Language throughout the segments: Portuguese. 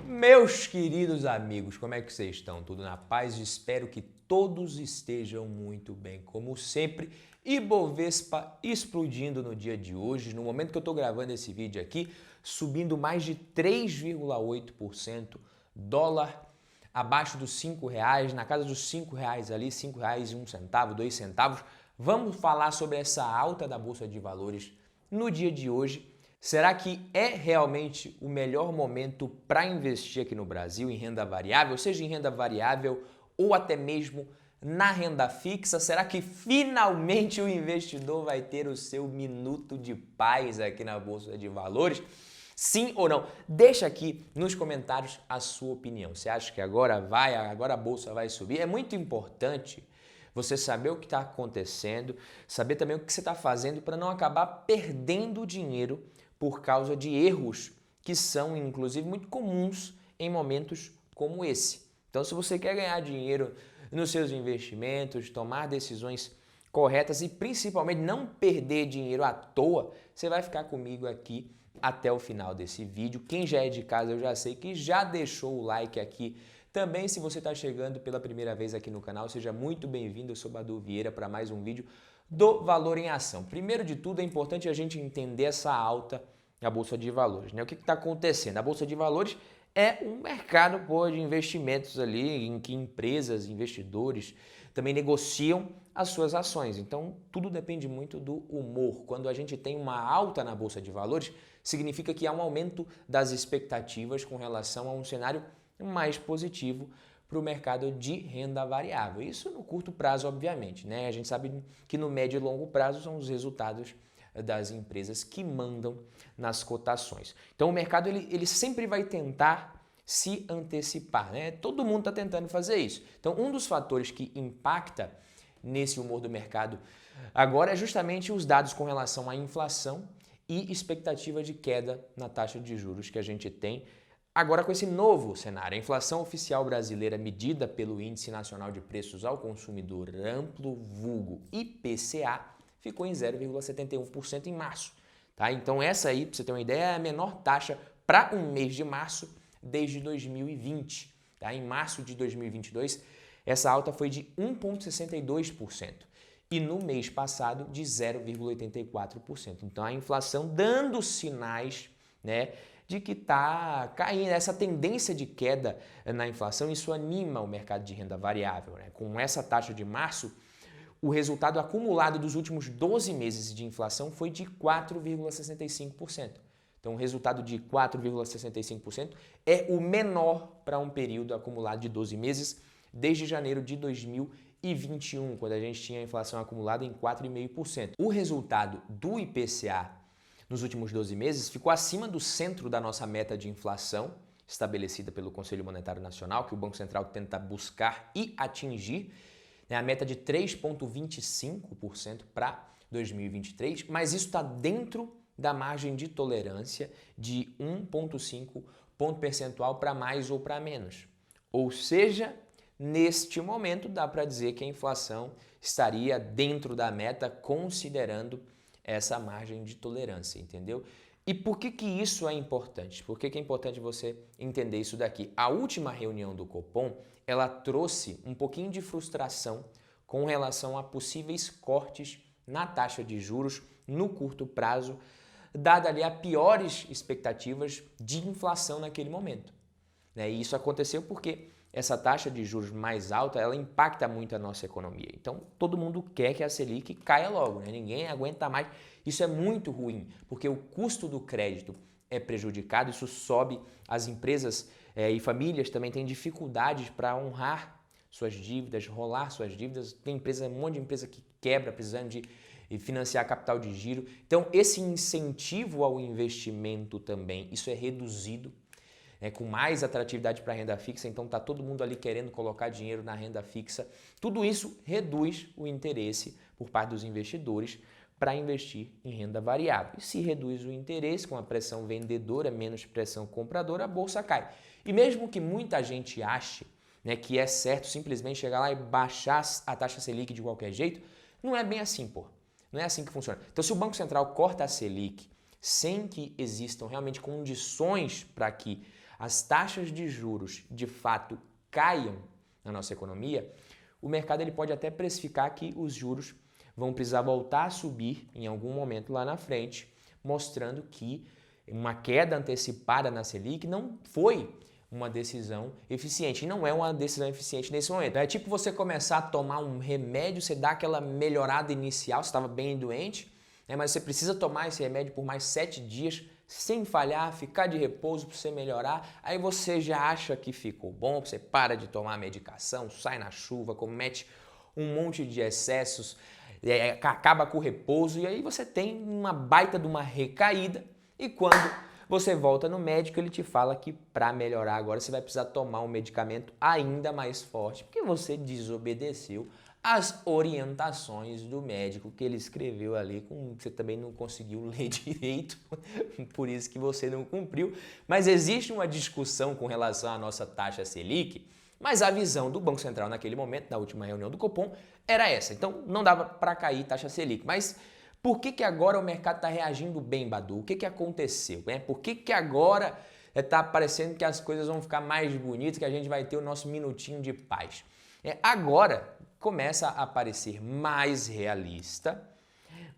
Meus queridos amigos, como é que vocês estão? Tudo na paz? Espero que todos estejam muito bem, como sempre. Ibovespa explodindo no dia de hoje, no momento que eu estou gravando esse vídeo aqui, subindo mais de 3,8%, dólar abaixo dos R$ 5, na casa dos R$ 5 ali, R$ 5,01, 2 centavos. Vamos falar sobre essa alta da Bolsa de Valores no dia de hoje. Será que é realmente o melhor momento para investir aqui no Brasil em renda variável, seja em renda variável ou até mesmo na renda fixa? Será que finalmente o investidor vai ter o seu minuto de paz aqui na Bolsa de Valores? Sim ou não? Deixa aqui nos comentários a sua opinião. Você acha que agora a Bolsa vai subir? É muito importante você saber o que está acontecendo, saber também o que você está fazendo para não acabar perdendo dinheiro por causa de erros que são, inclusive, muito comuns em momentos como esse. Então, se você quer ganhar dinheiro nos seus investimentos, tomar decisões corretas e principalmente não perder dinheiro à toa, você vai ficar comigo aqui até o final desse vídeo. Quem já é de casa, eu já sei que já deixou o like aqui. Também, se você está chegando pela primeira vez aqui no canal, seja muito bem-vindo. Eu sou Badu Vieira para mais um vídeo do Valor em Ação. Primeiro de tudo, é importante a gente entender essa alta na Bolsa de Valores, né? O que está acontecendo? A Bolsa de Valores é um mercado de investimentos ali em que empresas, investidores também negociam as suas ações. Então, tudo depende muito do humor. Quando a gente tem uma alta na Bolsa de Valores, significa que há um aumento das expectativas com relação a um cenário mais positivo para o mercado de renda variável. Isso no curto prazo, obviamente, né? A gente sabe que no médio e longo prazo são os resultados das empresas que mandam nas cotações. Então o mercado ele sempre vai tentar se antecipar, né? Todo mundo está tentando fazer isso. Então um dos fatores que impacta nesse humor do mercado agora é justamente os dados com relação à inflação e expectativa de queda na taxa de juros que a gente tem agora com esse novo cenário. A inflação oficial brasileira medida pelo Índice Nacional de Preços ao Consumidor Amplo, vulgo IPCA, ficou em 0,71% em março. Tá? Então essa aí, para você ter uma ideia, é a menor taxa para um mês de março desde 2020. Tá? Em março de 2022, essa alta foi de 1,62% e no mês passado de 0,84%. Então a inflação dando sinais, né, de que está caindo. Essa tendência de queda na inflação, isso anima o mercado de renda variável. Né? Com essa taxa de março, o resultado acumulado dos últimos 12 meses de inflação foi de 4,65%. Então, o resultado de 4,65% é o menor para um período acumulado de 12 meses desde janeiro de 2021, quando a gente tinha a inflação acumulada em 4,5%. O resultado do IPCA nos últimos 12 meses ficou acima do centro da nossa meta de inflação, estabelecida pelo Conselho Monetário Nacional, que o Banco Central tenta buscar e atingir, a meta de 3,25% para 2023, mas isso está dentro da margem de tolerância de 1,5 ponto percentual para mais ou para menos. Ou seja, neste momento dá para dizer que a inflação estaria dentro da meta, considerando essa margem de tolerância, entendeu? E por que isso é importante? Por que é importante você entender isso daqui? A última reunião do Copom, ela trouxe um pouquinho de frustração com relação a possíveis cortes na taxa de juros no curto prazo, dada ali a piores expectativas de inflação naquele momento. E isso aconteceu porque essa taxa de juros mais alta, ela impacta muito a nossa economia. Então, todo mundo quer que a Selic caia logo, né? Ninguém aguenta mais. Isso é muito ruim, porque o custo do crédito é prejudicado, isso sobe, as empresas e famílias também têm dificuldades para honrar suas dívidas, rolar suas dívidas. Tem um monte de empresa que quebra precisando de financiar capital de giro. Então, esse incentivo ao investimento também, isso é reduzido, com mais atratividade para a renda fixa, então está todo mundo ali querendo colocar dinheiro na renda fixa. Tudo isso reduz o interesse por parte dos investidores para investir em renda variável. E se reduz o interesse com a pressão vendedora, menos pressão compradora, a bolsa cai. E mesmo que muita gente ache, que é certo simplesmente chegar lá e baixar a taxa Selic de qualquer jeito, não é bem assim, pô. Não é assim que funciona. Então, se o Banco Central corta a Selic sem que existam realmente condições para que as taxas de juros de fato caiam na nossa economia, o mercado ele pode até precificar que os juros vão precisar voltar a subir em algum momento lá na frente, mostrando que uma queda antecipada na Selic não foi uma decisão eficiente. E não é uma decisão eficiente nesse momento. É tipo você começar a tomar um remédio, você dá aquela melhorada inicial, você estava bem doente, né, mas você precisa tomar esse remédio por mais 7 dias, sem falhar, ficar de repouso para você melhorar. Aí você já acha que ficou bom, você para de tomar a medicação, sai na chuva, comete um monte de excessos, acaba com o repouso e aí você tem uma baita de uma recaída e quando você volta no médico, ele te fala que para melhorar agora você vai precisar tomar um medicamento ainda mais forte, porque você desobedeceu as orientações do médico que ele escreveu ali, você também não conseguiu ler direito, por isso que você não cumpriu. Mas existe uma discussão com relação à nossa taxa Selic, mas a visão do Banco Central naquele momento, na última reunião do Copom, era essa. Então não dava para cair taxa Selic, mas por que agora o mercado está reagindo bem, Badu? O que aconteceu? Por que agora está parecendo que as coisas vão ficar mais bonitas, que a gente vai ter o nosso minutinho de paz? Agora começa a parecer mais realista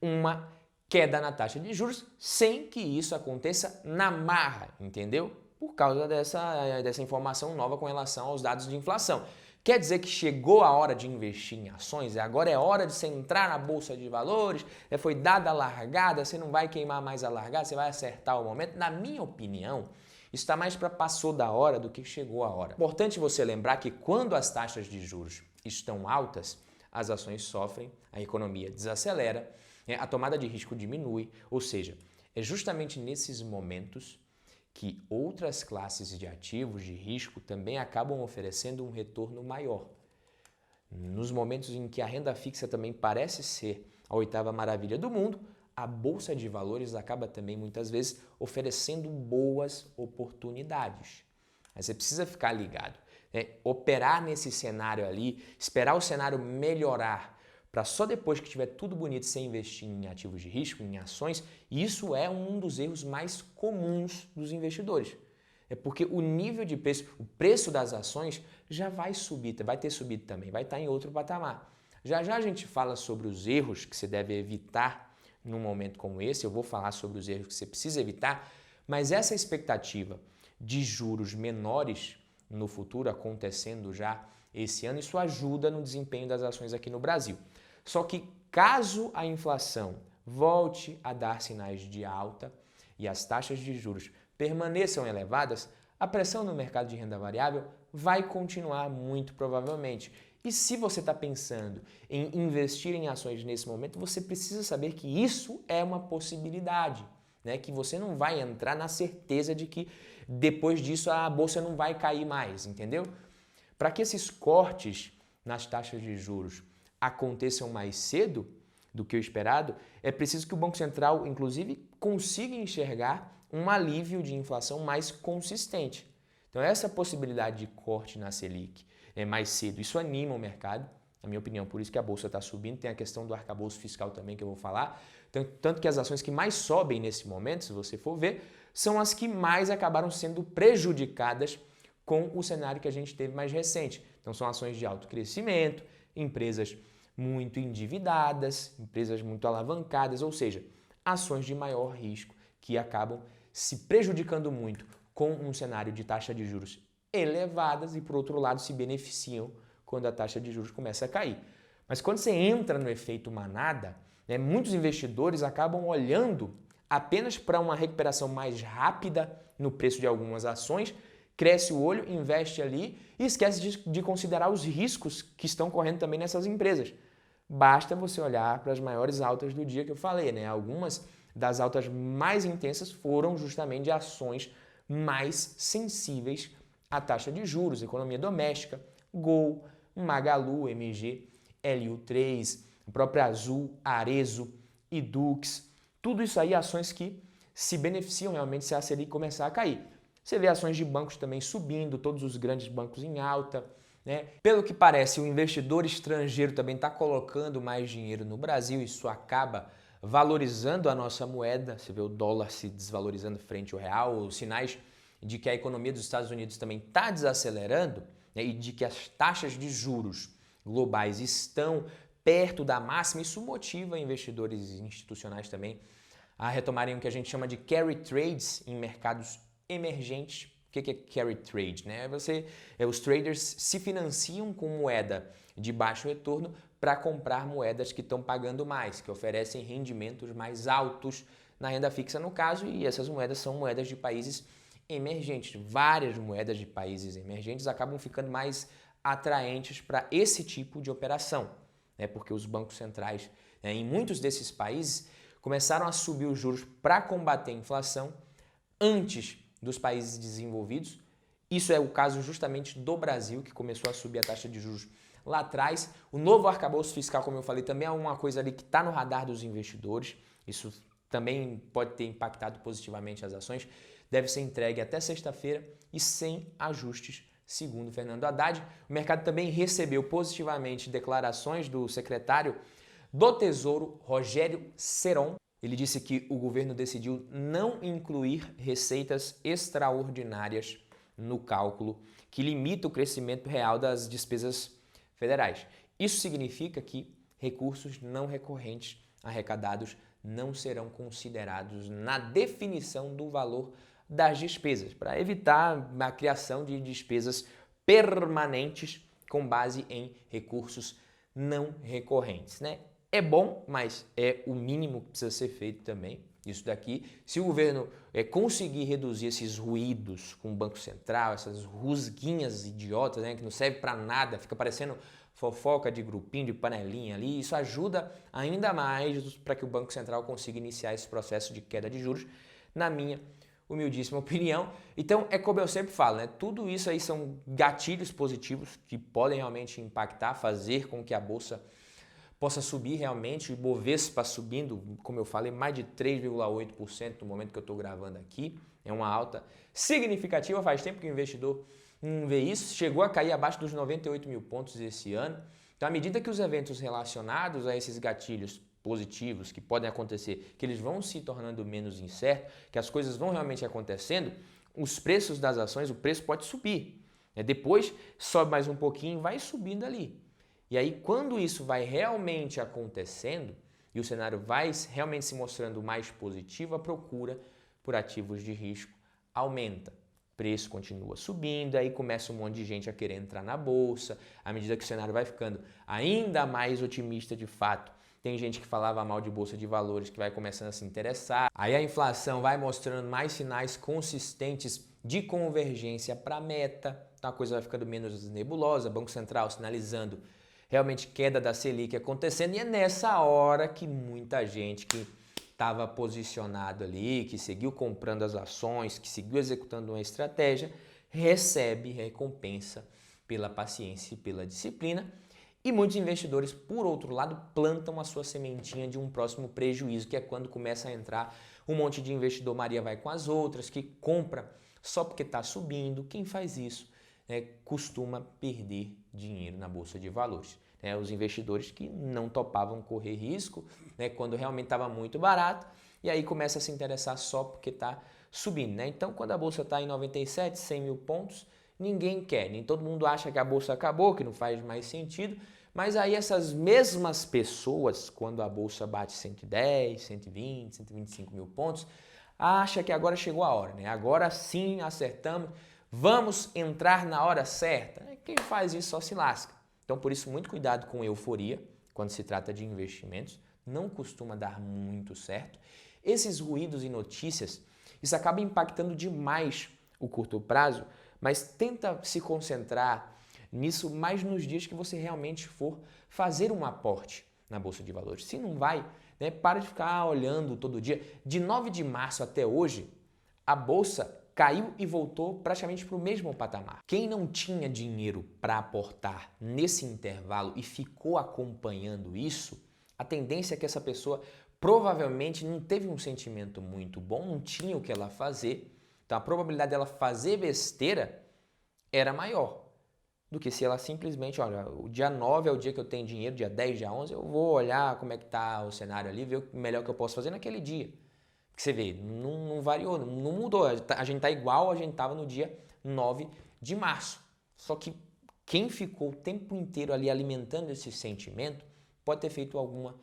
uma queda na taxa de juros sem que isso aconteça na marra, entendeu? Por causa dessa informação nova com relação aos dados de inflação. Quer dizer que chegou a hora de investir em ações? Agora é hora de você entrar na Bolsa de Valores? Foi dada a largada, você não vai queimar mais a largada, você vai acertar o momento? Na minha opinião, isso está mais para passou da hora do que chegou a hora. Importante você lembrar que quando as taxas de juros estão altas, as ações sofrem, a economia desacelera, a tomada de risco diminui, ou seja, é justamente nesses momentos que outras classes de ativos de risco também acabam oferecendo um retorno maior. Nos momentos em que a renda fixa também parece ser a oitava maravilha do mundo, a Bolsa de Valores acaba também muitas vezes oferecendo boas oportunidades. Mas você precisa ficar ligado, operar nesse cenário ali, esperar o cenário melhorar, para só depois que tiver tudo bonito você investir em ativos de risco, em ações, e isso é um dos erros mais comuns dos investidores. É porque o nível de preço, o preço das ações já vai subir, vai ter subido também, vai estar em outro patamar. Já já a gente fala sobre os erros que você deve evitar num momento como esse, eu vou falar sobre os erros que você precisa evitar, mas essa expectativa de juros menores no futuro acontecendo já esse ano, isso ajuda no desempenho das ações aqui no Brasil. Só que caso a inflação volte a dar sinais de alta e as taxas de juros permaneçam elevadas, a pressão no mercado de renda variável vai continuar muito provavelmente. E se você está pensando em investir em ações nesse momento, você precisa saber que isso é uma possibilidade, que você não vai entrar na certeza de que depois disso a bolsa não vai cair mais, entendeu? Para que esses cortes nas taxas de juros aconteçam mais cedo do que o esperado, é preciso que o Banco Central, inclusive, consiga enxergar um alívio de inflação mais consistente. Então, essa possibilidade de corte na Selic mais cedo, isso anima o mercado, na minha opinião, por isso que a Bolsa está subindo. Tem a questão do arcabouço fiscal também que eu vou falar. Tanto que as ações que mais sobem nesse momento, se você for ver, são as que mais acabaram sendo prejudicadas com o cenário que a gente teve mais recente. Então, são ações de alto crescimento, empresas muito endividadas, empresas muito alavancadas, ou seja, ações de maior risco que acabam se prejudicando muito com um cenário de taxa de juros elevadas e, por outro lado, se beneficiam quando a taxa de juros começa a cair. Mas quando você entra no efeito manada, muitos investidores acabam olhando apenas para uma recuperação mais rápida no preço de algumas ações, cresce o olho, investe ali e esquece de considerar os riscos que estão correndo também nessas empresas. Basta você olhar para as maiores altas do dia que eu falei, Algumas das altas mais intensas foram justamente de ações mais sensíveis à taxa de juros, economia doméstica, Gol, Magalu, MG, LU3, a própria Azul, Arezzo, Edux, tudo isso aí ações que se beneficiam realmente se a Selic começar a cair. Você vê ações de bancos também subindo, todos os grandes bancos em alta, Pelo que parece, o investidor estrangeiro também está colocando mais dinheiro no Brasil, isso acaba valorizando a nossa moeda. Você vê o dólar se desvalorizando frente ao real, os sinais de que a economia dos Estados Unidos também está desacelerando, né, e de que as taxas de juros globais estão perto da máxima, isso motiva investidores institucionais também a retomarem o que a gente chama de carry trades em mercados emergentes. O que é carry trade? Né? Os traders se financiam com moeda de baixo retorno para comprar moedas que estão pagando mais, que oferecem rendimentos mais altos na renda fixa no caso, e essas moedas são moedas de países emergentes. Várias moedas de países emergentes acabam ficando mais atraentes para esse tipo de operação, né? Porque os bancos centrais, né, em muitos desses países começaram a subir os juros para combater a inflação antes dos países desenvolvidos. Isso é o caso justamente do Brasil, que começou a subir a taxa de juros lá atrás. O novo arcabouço fiscal, como eu falei, também é uma coisa ali que está no radar dos investidores. Isso também pode ter impactado positivamente as ações. Deve ser entregue até sexta-feira e sem ajustes, segundo Fernando Haddad. O mercado também recebeu positivamente declarações do secretário do Tesouro, Rogério Seron. Ele disse que o governo decidiu não incluir receitas extraordinárias no cálculo que limita o crescimento real das despesas federais. Isso significa que recursos não recorrentes arrecadados não serão considerados na definição do valor das despesas, para evitar a criação de despesas permanentes com base em recursos não recorrentes, né? É bom, mas é o mínimo que precisa ser feito também. Isso daqui, se o governo conseguir reduzir esses ruídos com o Banco Central, essas rusguinhas idiotas, né, que não serve para nada, fica parecendo fofoca de grupinho, de panelinha ali, isso ajuda ainda mais para que o Banco Central consiga iniciar esse processo de queda de juros, na minha humildíssima opinião. Então, é como eu sempre falo, né? Tudo isso aí são gatilhos positivos que podem realmente impactar, fazer com que a Bolsa possa subir realmente, o Ibovespa subindo, como eu falei, mais de 3,8% no momento que eu estou gravando aqui. É uma alta significativa, faz tempo que o investidor não vê isso, chegou a cair abaixo dos 98 mil pontos esse ano. Então, à medida que os eventos relacionados a esses gatilhos positivos que podem acontecer, que eles vão se tornando menos incertos, que as coisas vão realmente acontecendo, os preços das ações, o preço pode subir. Depois sobe mais um pouquinho, vai subindo ali. E aí, quando isso vai realmente acontecendo e o cenário vai realmente se mostrando mais positivo, a procura por ativos de risco aumenta. O preço continua subindo, aí começa um monte de gente a querer entrar na bolsa. À medida que o cenário vai ficando ainda mais otimista de fato, tem gente que falava mal de bolsa de valores que vai começando a se interessar. Aí a inflação vai mostrando mais sinais consistentes de convergência para a meta, então a coisa vai ficando menos nebulosa. Banco Central sinalizando realmente queda da Selic acontecendo, e é nessa hora que muita gente que estava posicionado ali, que seguiu comprando as ações, que seguiu executando uma estratégia, recebe recompensa pela paciência e pela disciplina. E muitos investidores, por outro lado, plantam a sua sementinha de um próximo prejuízo, que é quando começa a entrar um monte de investidor Maria vai com as outras, que compra só porque está subindo. Quem faz isso costuma perder dinheiro na Bolsa de Valores. Os investidores que não topavam correr risco, quando realmente estava muito barato, e aí começa a se interessar só porque está subindo. Então, quando a Bolsa está em 97, 100 mil pontos, ninguém quer, nem todo mundo acha que a Bolsa acabou, que não faz mais sentido, mas aí essas mesmas pessoas, quando a Bolsa bate 110, 120, 125 mil pontos, acha que agora chegou a hora, Agora sim acertamos, vamos entrar na hora certa. Quem faz isso só se lasca. Então, por isso, muito cuidado com euforia quando se trata de investimentos. Não costuma dar muito certo. Esses ruídos e notícias, isso acaba impactando demais o curto prazo, mas tenta se concentrar nisso mais nos dias que você realmente for fazer um aporte na Bolsa de Valores. Se não vai, para de ficar olhando todo dia. De 9 de março até hoje, a Bolsa caiu e voltou praticamente para o mesmo patamar. Quem não tinha dinheiro para aportar nesse intervalo e ficou acompanhando isso, a tendência é que essa pessoa provavelmente não teve um sentimento muito bom, não tinha o que ela fazer, então a probabilidade dela fazer besteira era maior do que se ela simplesmente, olha, o dia 9 é o dia que eu tenho dinheiro, dia 10, dia 11, eu vou olhar como é que está o cenário ali, ver o melhor que eu posso fazer naquele dia. Você vê, não variou, não mudou. A gente tá igual a gente estava no dia 9 de março. Só que quem ficou o tempo inteiro ali alimentando esse sentimento pode ter feito alguma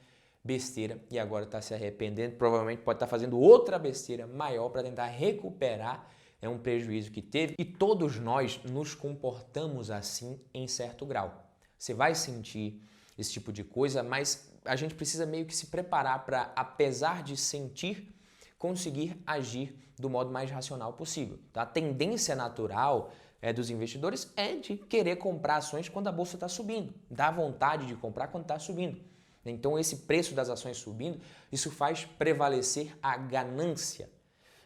besteira e agora está se arrependendo. Provavelmente pode estar fazendo outra besteira maior para tentar recuperar um prejuízo que teve. E todos nós nos comportamos assim em certo grau. Você vai sentir esse tipo de coisa, mas a gente precisa meio que se preparar para, apesar de sentir, conseguir agir do modo mais racional possível. Tá? A tendência natural dos investidores é de querer comprar ações quando a bolsa está subindo, dá vontade de comprar quando está subindo. Então esse preço das ações subindo, isso faz prevalecer a ganância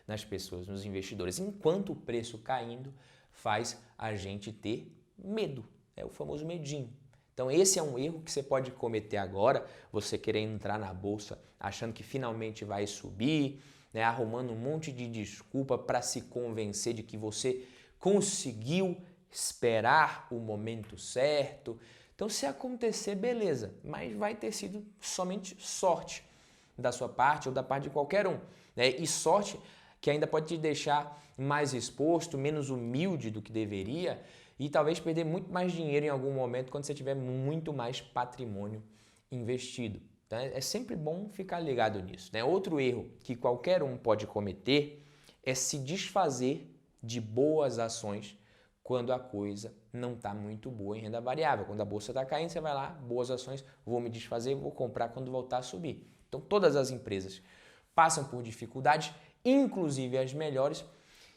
nas pessoas, nos investidores, enquanto o preço caindo faz a gente ter medo, é o famoso medinho. Então esse é um erro que você pode cometer agora, você querer entrar na bolsa achando que finalmente vai subir, né, arrumando um monte de desculpa para se convencer de que você conseguiu esperar o momento certo. Então se acontecer, beleza, mas vai ter sido somente sorte da sua parte ou da parte de qualquer um, né? E sorte que ainda pode te deixar mais exposto, menos humilde do que deveria e talvez perder muito mais dinheiro em algum momento quando você tiver muito mais patrimônio investido. Então é sempre bom ficar ligado nisso, né? Outro erro que qualquer um pode cometer é se desfazer de boas ações quando a coisa não está muito boa em renda variável. Quando a bolsa está caindo, você vai lá, boas ações, vou me desfazer, vou comprar quando voltar a subir. Então todas as empresas passam por dificuldades, inclusive as melhores.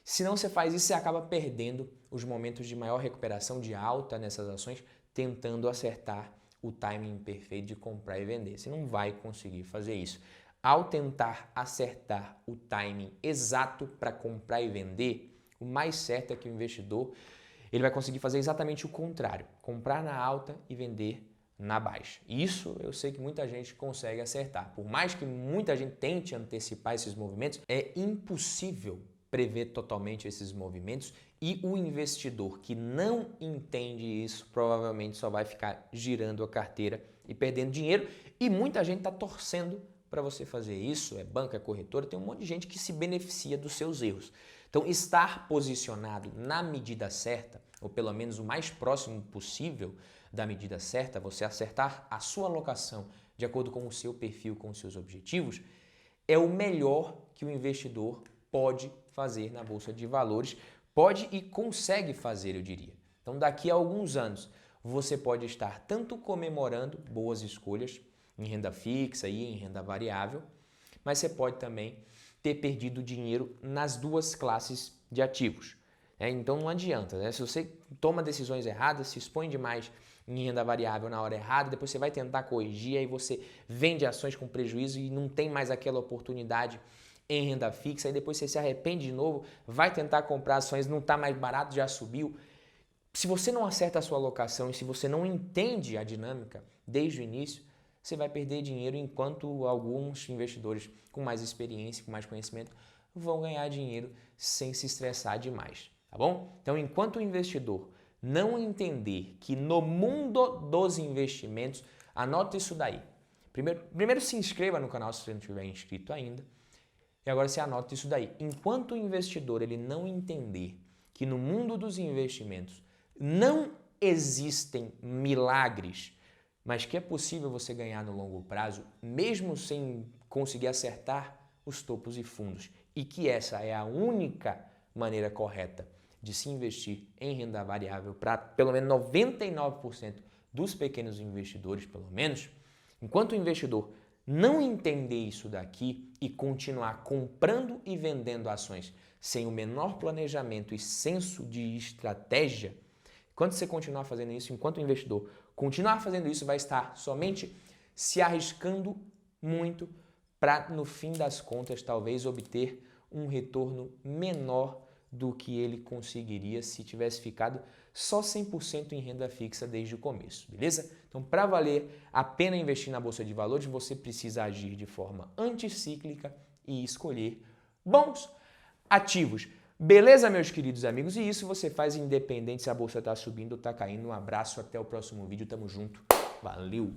Se não você faz isso, você acaba perdendo os momentos de maior recuperação de alta nessas ações, tentando acertar o timing perfeito de comprar e vender. Você não vai conseguir fazer isso. Ao tentar acertar o timing exato para comprar e vender, o mais certo é que o investidor ele vai conseguir fazer exatamente o contrário, comprar na alta e vender na baixa. Isso eu sei que muita gente consegue acertar. Por mais que muita gente tente antecipar esses movimentos, é impossível prever totalmente esses movimentos e o investidor que não entende isso provavelmente só vai ficar girando a carteira e perdendo dinheiro e muita gente está torcendo para você fazer isso, é banca, é corretora, tem um monte de gente que se beneficia dos seus erros. Então, estar posicionado na medida certa, ou pelo menos o mais próximo possível da medida certa, você acertar a sua alocação de acordo com o seu perfil, com os seus objetivos, é o melhor que o investidor pode fazer na Bolsa de Valores, pode e consegue fazer, eu diria. Então, daqui a alguns anos, você pode estar tanto comemorando boas escolhas em renda fixa e em renda variável, mas você pode também ter perdido dinheiro nas duas classes de ativos. Então não adianta, né? Se você toma decisões erradas, se expõe demais em renda variável na hora errada, depois você vai tentar corrigir, aí você vende ações com prejuízo e não tem mais aquela oportunidade em renda fixa, aí depois você se arrepende de novo, vai tentar comprar ações, não está mais barato, já subiu. Se você não acerta a sua alocação e se você não entende a dinâmica desde o início, você vai perder dinheiro enquanto alguns investidores com mais experiência, com mais conhecimento, vão ganhar dinheiro sem se estressar demais, tá bom? Então, enquanto o investidor não entender que no mundo dos investimentos, anota isso daí. Primeiro se inscreva no canal se você não estiver inscrito ainda. E agora você anota isso daí. Enquanto o investidor ele não entender que no mundo dos investimentos não existem milagres, mas que é possível você ganhar no longo prazo, mesmo sem conseguir acertar os topos e fundos, e que essa é a única maneira correta de se investir em renda variável para pelo menos 99% dos pequenos investidores, pelo menos, enquanto o investidor não entender isso daqui e continuar comprando e vendendo ações sem o menor planejamento e senso de estratégia, quando você continuar fazendo isso, enquanto o investidor continuar fazendo isso, vai estar somente se arriscando muito para, no fim das contas, talvez obter um retorno menor do que ele conseguiria se tivesse ficado só 100% em renda fixa desde o começo, beleza? Então, para valer a pena investir na Bolsa de Valores, você precisa agir de forma anticíclica e escolher bons ativos. Beleza, meus queridos amigos? E isso você faz independente se a bolsa está subindo ou está caindo. Um abraço, até o próximo vídeo. Tamo junto. Valeu!